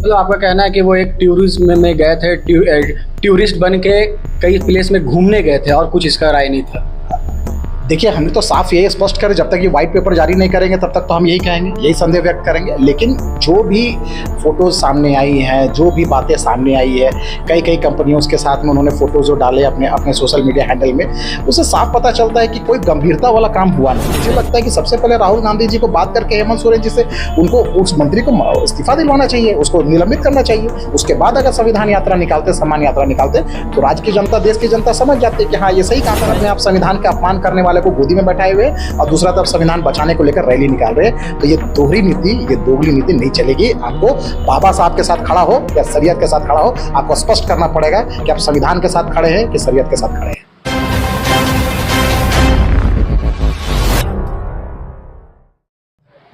मतलब आपका कहना है कि वो एक टूरिज्म में गए थे, टूरिस्ट बन के कई प्लेस में घूमने गए थे और कुछ इसका राय नहीं था। देखिए, हमने तो साफ यही स्पष्ट करें, जब तक ये व्हाइट पेपर जारी नहीं करेंगे तब तक तो हम यही कहेंगे, यही संदेह व्यक्त करेंगे। लेकिन जो भी फोटोज सामने आई हैं, जो भी बातें सामने आई है, कई कई कंपनियों के साथ में उन्होंने फोटोज जो डाले अपने अपने सोशल मीडिया हैंडल में, उससे साफ पता चलता है कि कोई गंभीरता वाला काम हुआ नहीं। मुझे लगता है कि सबसे पहले राहुल गांधी जी को बात करके हेमंत सोरेन जी से उनको उस मंत्री को इस्तीफा दिलवाना चाहिए, उसको निलंबित करना चाहिए। उसके बाद अगर संविधान यात्रा निकालते, सम्मान यात्रा निकालते, तो राज्य की जनता, देश की जनता समझ जाती है कि हाँ, ये सही काम कर रहे हैं। आप संविधान का अपमान करने वाले को गोदी में बैठाए हुए और दूसरा तरफ संविधान बचाने को लेकर रैली निकाल रहे हैं। तो ये दोहरी नीति, ये दोगली नीति नहीं चलेगी। आपको बाबा साहब के साथ खड़ा हो या शरीयत के साथ खड़ा हो, आपको स्पष्ट करना पड़ेगा कि आप संविधान के साथ खड़े हैं कि शरीयत के साथ खड़े हैं।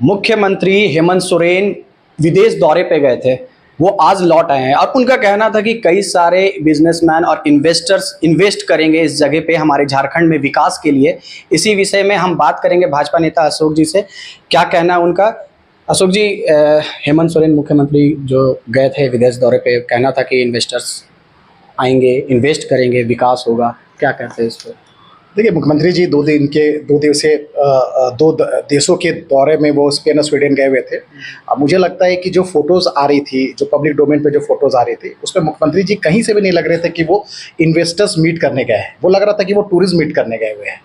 मुख्यमंत्री हेमंत सोरेन विदेश दौरे पे गए थे, वो आज लौट आए हैं और उनका कहना था कि कई सारे बिजनेसमैन और इन्वेस्टर्स इन्वेस्ट करेंगे इस जगह पे हमारे झारखंड में विकास के लिए। इसी विषय में हम बात करेंगे भाजपा नेता अशोक जी से, क्या कहना है उनका। अशोक जी, हेमंत सोरेन मुख्यमंत्री जो गए थे विदेश दौरे पे, कहना था कि इन्वेस्टर्स आएंगे, इन्वेस्ट करेंगे, विकास होगा, क्या कहते हैं इस पर? देखिए, मुख्यमंत्री जी 2 दिवसीय 2 देशों के दौरे में वो स्पेन और स्वीडन गए हुए थे। अब मुझे लगता है कि जो फोटोज़ आ रही थी, जो पब्लिक डोमेन पे जो फोटोज़ आ रही थी, उसमें मुख्यमंत्री जी कहीं से भी नहीं लग रहे थे कि वो इन्वेस्टर्स मीट करने गए हैं। वो लग रहा था कि वो टूरिस्ट मीट करने गए हुए हैं,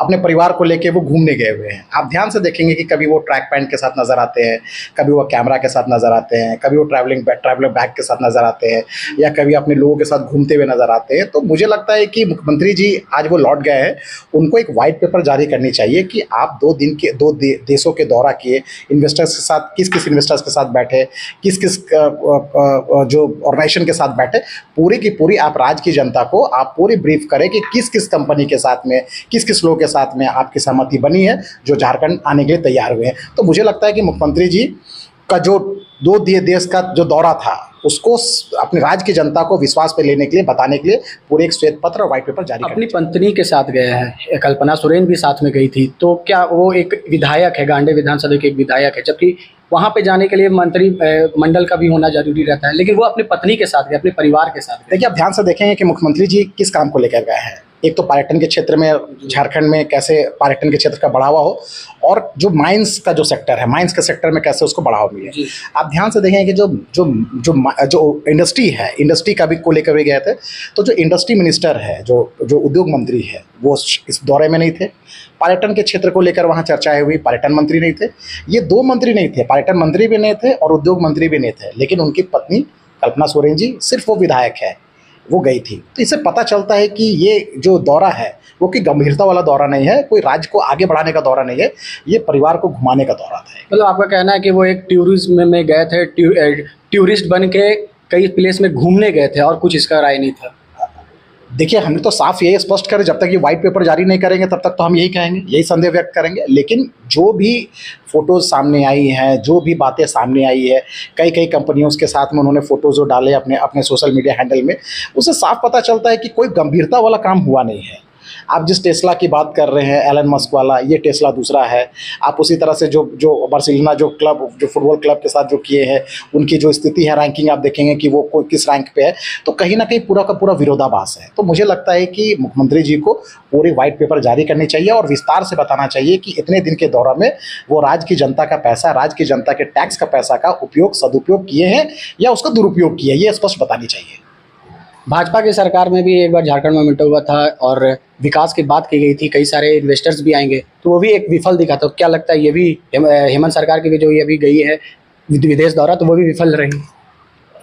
अपने परिवार को लेके वो घूमने गए हुए हैं। आप ध्यान से देखेंगे कि कभी वो ट्रैक पैंट के साथ नज़र आते हैं, कभी वो कैमरा के साथ नज़र आते हैं, कभी वो ट्रैवलर बैग के साथ नज़र आते हैं, या कभी अपने लोगों के साथ घूमते हुए नज़र आते हैं। तो मुझे लगता है कि मुख्यमंत्री जी आज वो लौट गए हैं, उनको एक वाइट पेपर जारी करनी चाहिए कि आप 2 दिन के 2 देशों के दौरा किए, इन्वेस्टर्स के साथ किस किस इन्वेस्टर्स के साथ बैठे, किस किस जो ऑर्गेनाइजेशन के साथ बैठे, पूरी की पूरी आप राज्य की जनता को आप पूरी ब्रीफ करें कि किस किस कंपनी के साथ में, किस किस लोगों के साथ में आपकी सहमति बनी है जो झारखंड आने के लिए तैयार हुए हैं। तो मुझे लगता है कि मुख्यमंत्री जी का जो 2 देश का जो दौरा था, उसको अपने राज्य की जनता को विश्वास पे लेने के लिए, बताने के लिए पूरे एक श्वेत पत्र और व्हाइट पेपर जारी अपनी पत्नी के साथ गए हैं, कल्पना सोरेन भी साथ में गई थी, तो क्या वो एक विधायक है, गांडे विधानसभा के एक विधायक है, जबकि वहाँ पे जाने के लिए मंत्री मंडल का भी होना जरूरी रहता है, लेकिन वो अपनी पत्नी के साथ गए, अपने परिवार के साथ गए। देखिए, आप ध्यान से देखेंगे कि मुख्यमंत्री जी किस काम को लेकर गए हैं। एक तो पर्यटन के क्षेत्र में, झारखंड में कैसे पर्यटन के क्षेत्र का बढ़ावा हो, और जो माइंस का जो सेक्टर है, माइंस के सेक्टर में कैसे उसको बढ़ावा मिले। आप ध्यान से देखेंगे कि जो इंडस्ट्री है, इंडस्ट्री का भी को लेकर भी गए थे। तो जो इंडस्ट्री मिनिस्टर है, जो उद्योग मंत्री है, वो इस दौरे में नहीं थे। पर्यटन के क्षेत्र को लेकर वहाँ चर्चाएं हुई, पर्यटन मंत्री नहीं थे। ये 2 मंत्री नहीं थे, पर्यटन मंत्री भी नहीं थे और उद्योग मंत्री भी नहीं थे, लेकिन उनकी पत्नी कल्पना सोरेन जी, सिर्फ वो विधायक है, वो गई थी। तो इससे पता चलता है कि ये जो दौरा है वो कोई गंभीरता वाला दौरा नहीं है, कोई राज्य को आगे बढ़ाने का दौरा नहीं है, ये परिवार को घुमाने का दौरा था। मतलब आपका कहना है कि वो एक टूरिज्म में गए थे, टूरिस्ट बन के कई प्लेस में घूमने गए थे और कुछ इसका राय नहीं था। देखिए, हमने तो साफ यही स्पष्ट करें, जब तक ये व्हाइट पेपर जारी नहीं करेंगे तब तक तो हम यही कहेंगे, यही संदेह व्यक्त करेंगे। लेकिन जो भी फोटोज़ सामने आई हैं, जो भी बातें सामने आई है, कई कई कंपनियों के साथ में उन्होंने फोटोज़ जो डाले अपने अपने सोशल मीडिया हैंडल में, उससे साफ पता चलता है कि कोई गंभीरता वाला काम हुआ नहीं है। आप जिस टेस्ला की बात कर रहे हैं, एलन मस्क वाला, ये टेस्ला दूसरा है। आप उसी तरह से जो बार्सिलोना जो फुटबॉल क्लब के साथ जो किए हैं, उनकी जो स्थिति है, रैंकिंग आप देखेंगे कि वो किस रैंक पे है। तो कहीं ना कहीं पूरा का पूरा विरोधाभास है। तो मुझे लगता है कि मुख्यमंत्री जी को पूरी व्हाइट पेपर जारी करनी चाहिए और विस्तार से बताना चाहिए कि इतने दिन के दौरा में वो राज्य की जनता का पैसा, राज्य की जनता के टैक्स का पैसा का सदुपयोग किए हैं या उसका दुरुपयोग किया है, ये स्पष्ट बतानी चाहिए। भाजपा की सरकार में भी एक बार झारखंड में मिटा हुआ था और विकास की बात की गई थी, कई सारे इन्वेस्टर्स भी आएंगे, तो वो भी एक विफल दिखा। तो क्या लगता है ये भी हेमंत सरकार की भी जो ये भी गई है विदेश दौरा, तो वो भी विफल रही?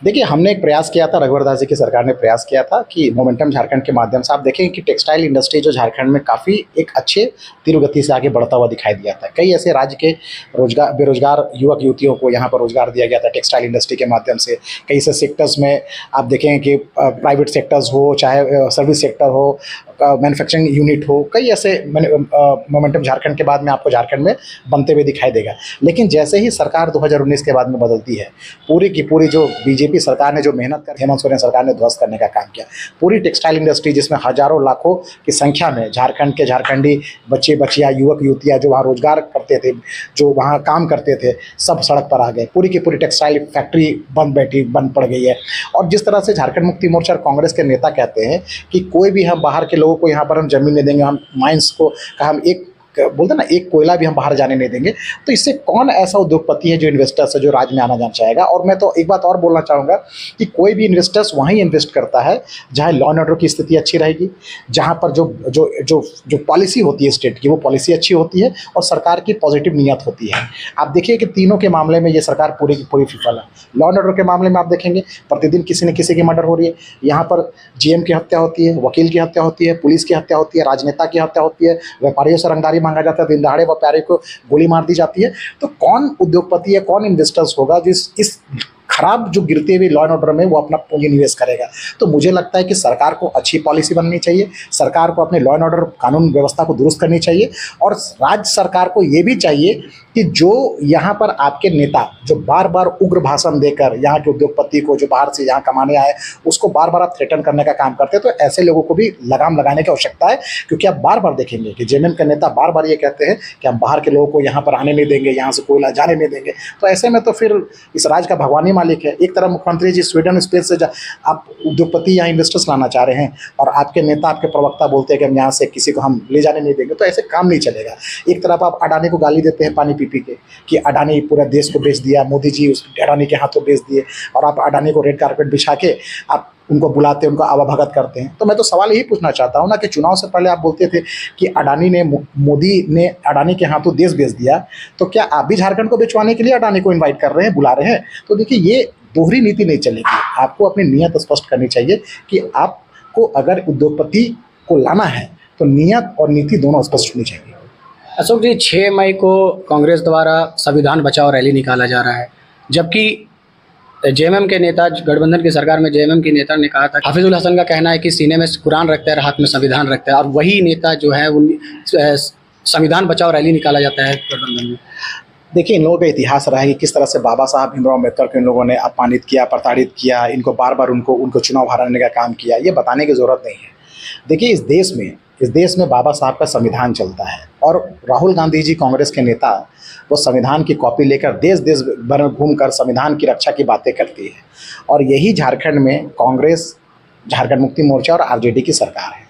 देखिए, हमने एक प्रयास किया था, रघुवर दास जी की सरकार ने प्रयास किया था कि मोमेंटम झारखंड के माध्यम से आप देखेंगे कि टेक्सटाइल इंडस्ट्री जो झारखंड में काफ़ी एक अच्छे तीव्र गति से आगे बढ़ता हुआ दिखाई दिया था। कई ऐसे राज्य के बेरोजगार युवक युवतियों को यहाँ पर रोजगार दिया गया था टेक्सटाइल इंडस्ट्री के माध्यम से। कई ऐसे सेक्टर्स में आप देखेंगे कि प्राइवेट सेक्टर्स हो, चाहे सर्विस सेक्टर हो, मैन्युफैक्चरिंग यूनिट हो, कई ऐसे मोमेंटम झारखंड के बाद में आपको झारखंड में बनते हुए दिखाई देगा। लेकिन जैसे ही सरकार 2019 के बाद में बदलती है, पूरी की पूरी जो बीजेपी सरकार ने जो मेहनत कर हेमंत सोरेन सरकार ने ध्वस्त करने का काम किया, पूरी टेक्सटाइल इंडस्ट्री जिसमें हजारों लाखों की संख्या में झारखंड के झारखंडी बच्चे बच्चियाँ, युवक युवतियाँ जो वहाँ रोजगार करते थे, जो वहाँ काम करते थे, सब सड़क पर आ गए। पूरी की पूरी टेक्सटाइल फैक्ट्री बंद पड़ गई है। और जिस तरह से झारखंड मुक्ति मोर्चा और कांग्रेस के नेता कहते हैं कि कोई भी हम बाहर के लोगों को यहाँ पर हम जमीन नहीं देंगे, हम माइंस को हम एक बोलते ना एक कोयला भी हम बाहर जाने नहीं देंगे, तो इससे कौन ऐसा उद्योगपति है जो इन्वेस्टर्स है जो राज्य में आना जाना चाहेगा। और मैं तो एक बात और बोलना चाहूँगा कि कोई भी इन्वेस्टर्स वहीं इन्वेस्ट करता है जहाँ लॉ एंड ऑर्डर की स्थिति अच्छी रहेगी, जहाँ पर जो जो जो जो पॉलिसी होती है स्टेट की, वो पॉलिसी अच्छी होती है और सरकार की पॉजिटिव नीयत होती है। आप देखिए कि तीनों के मामले में ये सरकार पूरी की पूरी विफल है। लॉ एंड ऑर्डर के मामले में आप देखेंगे प्रतिदिन किसी न किसी की मर्डर हो रही है, यहाँ पर जीएम की हत्या होती है, वकील की हत्या होती है, पुलिस की हत्या होती है, राजनेता की हत्या होती है, व्यापारियों से रंगदारी मांगा जाता है, दिन दहाड़े व्यापारी को गोली मार दी जाती है। तो कौन उद्योगपति है, कौन इन्वेस्टर्स होगा जिस इस खराब जो गिरते हुए लॉ एंड ऑर्डर में वो अपना पूंजी निवेश करेगा। तो मुझे लगता है कि सरकार को अच्छी पॉलिसी बननी चाहिए, सरकार को अपने लॉ एंड ऑर्डर कानून व्यवस्था को दुरुस्त करनी चाहिए और राज्य सरकार को ये भी चाहिए कि जो यहाँ पर आपके नेता जो बार बार उग्र भाषण देकर यहाँ के उद्योगपति को जो बाहर से यहाँ कमाने आए उसको बार बार आप थ्रेटन करने का काम करते हैं, तो ऐसे लोगों को भी लगाम लगाने की आवश्यकता है। क्योंकि आप बार बार देखेंगे कि जेएमएम के नेता बार बार ये कहते हैं कि हम बाहर के लोगों को यहाँ पर आने नहीं देंगे, यहाँ से कोयला जाने नहीं देंगे। तो ऐसे में तो फिर इस राज्य का भगवान ही मालिक है। एक तरफ मुख्यमंत्री जी स्वीडन स्पेन से आप उद्योगपति यहाँ इन्वेस्टर्स लाना चाह रहे हैं और आपके नेता आपके प्रवक्ता बोलते हैं कि हम यहाँ से किसी को हम ले जाने नहीं देंगे, तो ऐसे काम नहीं चलेगा। एक तरफ आप अडानी को गाली देते हैं पानी पी पी के कि अडानी पूरा देश को बेच दिया, मोदी जी उस अडानी के हाथों बेच दिए, और आप अडानी को रेड कारपेट बिछा के आप उनको बुलाते हैं, उनको आवाभगत करते हैं। तो मैं तो सवाल यही पूछना चाहता हूँ ना कि चुनाव से पहले आप बोलते थे कि अडानी ने मोदी ने अडानी के हाथों देश बेच दिया, तो क्या आप भी झारखंड को बेचवाने के लिए अडानी को इन्वाइट कर रहे हैं, बुला रहे हैं? तो देखिए ये दोहरी नीति नहीं चलेगी। आपको अपनी नीयत स्पष्ट करनी चाहिए कि आपको अगर उद्योगपति को लाना है तो नीयत और नीति दोनों स्पष्ट होनी चाहिए। अशोक जी, 6 मई को कांग्रेस द्वारा संविधान बचाओ रैली निकाला जा रहा है, जबकि जेएमएम के नेता, गठबंधन की सरकार में जेएमएम के नेता ने कहा था, हाफिजुल हसन का कहना है कि सीने में कुरान रखता है, हाथ में संविधान रखता है, और वही नेता जो है उन संविधान बचाओ रैली निकाला जाता है गठबंधन में। देखिए इन लोगों का इतिहास रहा है कि किस तरह से बाबा साहब भीमराव अम्बेडकर को इन लोगों ने अपमानित किया, प्रताड़ित किया, इनको बार बार उनको चुनाव हराने का काम किया। ये बताने की ज़रूरत नहीं है। देखिए इस देश में बाबा साहब का संविधान चलता है और राहुल गांधी जी कांग्रेस के नेता वो संविधान की कॉपी लेकर देश देश भर में घूमकर संविधान की रक्षा की बातें करती है। और यही झारखंड में कांग्रेस, झारखंड मुक्ति मोर्चा और आरजेडी की सरकार है।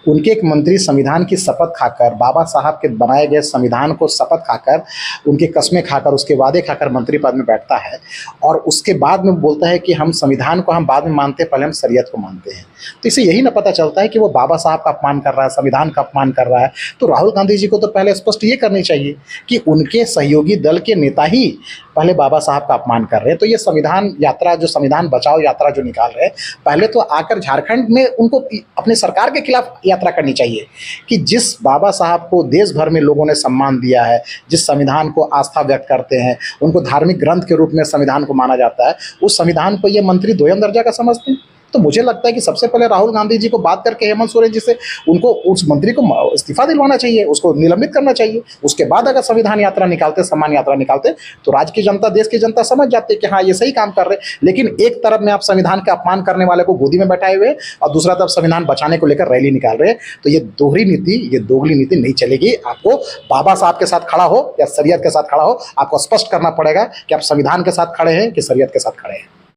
उनके एक मंत्री संविधान की शपथ खाकर, बाबा साहब के बनाए गए संविधान को शपथ खाकर, उनके कस्में खाकर, उसके वादे खाकर मंत्री पद में बैठता है और उसके बाद में बोलता है कि हम संविधान को हम बाद में मानते हैं, पहले हम शरीयत को मानते हैं। तो इससे यही ना पता चलता है कि वो बाबा साहब का अपमान कर रहा है, संविधान का अपमान कर रहा है। तो राहुल गांधी जी को तो पहले स्पष्ट ये करनी चाहिए कि उनके सहयोगी दल के नेता ही पहले बाबा साहब का अपमान कर रहे हैं। तो ये संविधान यात्रा, जो संविधान बचाओ यात्रा जो निकाल रहे हैं, पहले तो आकर झारखंड में उनको अपने सरकार के खिलाफ यात्रा करनी चाहिए कि जिस बाबा साहब को देश भर में लोगों ने सम्मान दिया है, जिस संविधान को आस्था व्यक्त करते हैं, उनको धार्मिक ग्रंथ के रूप में संविधान को माना जाता है, उस संविधान को ये मंत्री दोयम दर्जा का समझते हैं। तो मुझे लगता है कि सबसे पहले राहुल गांधी जी को बात करके हेमंत सोरेन जी से उनको उस मंत्री को इस्तीफा दिलवाना चाहिए, उसको निलंबित करना चाहिए। उसके बाद अगर संविधान यात्रा निकालते, सम्मान यात्रा निकालते, तो राज्य की जनता, देश की जनता समझ जाती है कि हाँ ये सही काम कर रहे हैं। लेकिन एक तरफ में आप संविधान का अपमान करने वाले को गोदी में बैठाए हुए और दूसरा तरफ संविधान बचाने को लेकर रैली निकाल रहे हैं। तो ये दोहरी नीति, ये दोगली नीति नहीं चलेगी। आपको बाबा साहब के साथ खड़ा हो या शरीयत के साथ खड़ा हो, आपको स्पष्ट करना पड़ेगा कि आप संविधान के साथ खड़े हैं कि शरीयत के साथ खड़े हैं।